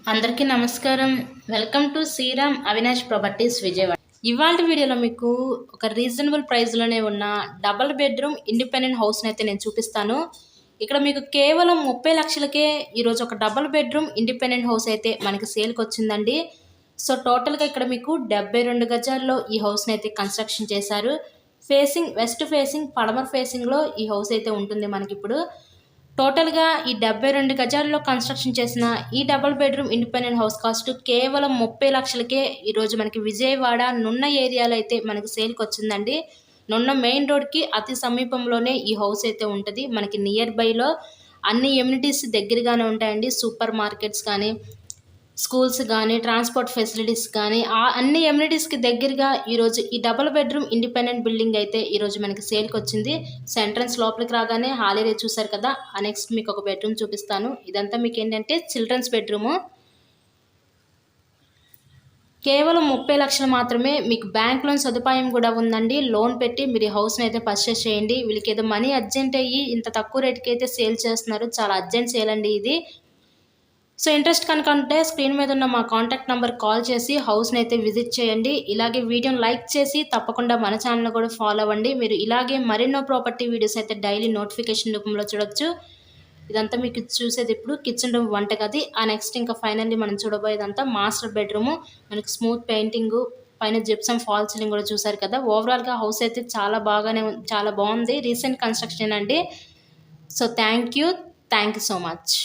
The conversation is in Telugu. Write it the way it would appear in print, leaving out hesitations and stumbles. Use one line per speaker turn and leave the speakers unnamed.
అందరికీ నమస్కారం. Welcome to Sriram Avinash properties Vijayawada. ఇవాల్టి వీడియోలో మీకు ఒక రీజనబుల్ ప్రైస్లోనే ఉన్న డబుల్ బెడ్రూమ్ ఇండిపెండెంట్ హౌస్ని అయితే నేను చూపిస్తాను. ఇక్కడ మీకు కేవలం 30 లక్షలకే ఈరోజు ఒక డబుల్ బెడ్రూమ్ ఇండిపెండెంట్ హౌస్ అయితే మనకి సేల్కి వచ్చిందండి. సో టోటల్గా ఇక్కడ మీకు 72 గజాల్లో ఈ హౌస్ని అయితే కన్స్ట్రక్షన్ చేశారు. వెస్ట్ ఫేసింగ్ పడమర ఫేసింగ్లో ఈ హౌస్ అయితే ఉంటుంది మనకి ఇప్పుడు. టోటల్గా ఈ 72 గజాల్లో కన్స్ట్రక్షన్ చేసిన ఈ double bedroom independent house cost కేవలం 30 లక్షలకే ఈరోజు మనకి విజయవాడ నున్న ఏరియాలో అయితే మనకి సేల్కి వచ్చిందండి. నున్న మెయిన్ రోడ్కి అతి సమీపంలోనే ఈ హౌస్ అయితే ఉంటుంది. మనకి నియర్ బైలో అన్ని ఎమ్యూనిటీస్ దగ్గరగానే ఉంటాయండి. సూపర్ మార్కెట్స్ కానీ, స్కూల్స్ కానీ, ట్రాన్స్పోర్ట్ ఫెసిలిటీస్ కానీ అన్ని ఎమ్యూనిటీస్కి దగ్గరగా ఈరోజు ఈ డబుల్ బెడ్రూమ్ ఇండిపెండెంట్ బిల్డింగ్ అయితే ఈరోజు మనకి సేల్కి వచ్చింది. సో ఎంట్రన్స్ లోపలికి రాగానే హాల్ ఏరియా చూసారు కదా. నెక్స్ట్ మీకు ఒక బెడ్రూమ్ చూపిస్తాను. ఇదంతా మీకు ఏంటంటే చిల్డ్రన్స్ బెడ్రూము. కేవలం 30 లక్షలు మాత్రమే. మీకు బ్యాంక్ లోన్ సదుపాయం కూడా ఉందండి. లోన్ పెట్టి మీరు ఈ హౌస్ని అయితే పర్చేస్ చేయండి. వీళ్ళకి ఏదో మనీ అర్జెంట్ అయ్యి ఇంత తక్కువ రేట్కి అయితే సేల్ చేస్తున్నారు. చాలా అర్జెంట్ సేల్ అండి ఇది. సో ఇంట్రెస్ట్ కనుక ఉంటే స్క్రీన్ మీద ఉన్న మా కాంటాక్ట్ నెంబర్ కాల్ చేసి హౌస్ని అయితే విజిట్ చేయండి. ఇలాగే వీడియోని లైక్ చేసి తప్పకుండా మన ఛానల్ కూడా ఫాలో అవ్వండి. మీరు ఇలాగే మరెన్నో ప్రాపర్టీ వీడియోస్ అయితే డైలీ నోటిఫికేషన్ రూపంలో చూడొచ్చు. ఇదంతా మీకు చూసేది ఇప్పుడు కిచెన్ రూమ్, వంటగది. నెక్స్ట్ ఇంకా ఫైనల్లీ మనం చూడబోయేదంతా మాస్టర్ బెడ్రూము. మనకి స్మూత్ పెయింటింగు, పైన జిప్సమ్ ఫాల్ సీలింగ్ కూడా చూసారు కదా. ఓవరాల్గా హౌస్ అయితే చాలా బాగుంది. రీసెంట్ కన్స్ట్రక్షన్ అండి. So thank you so much.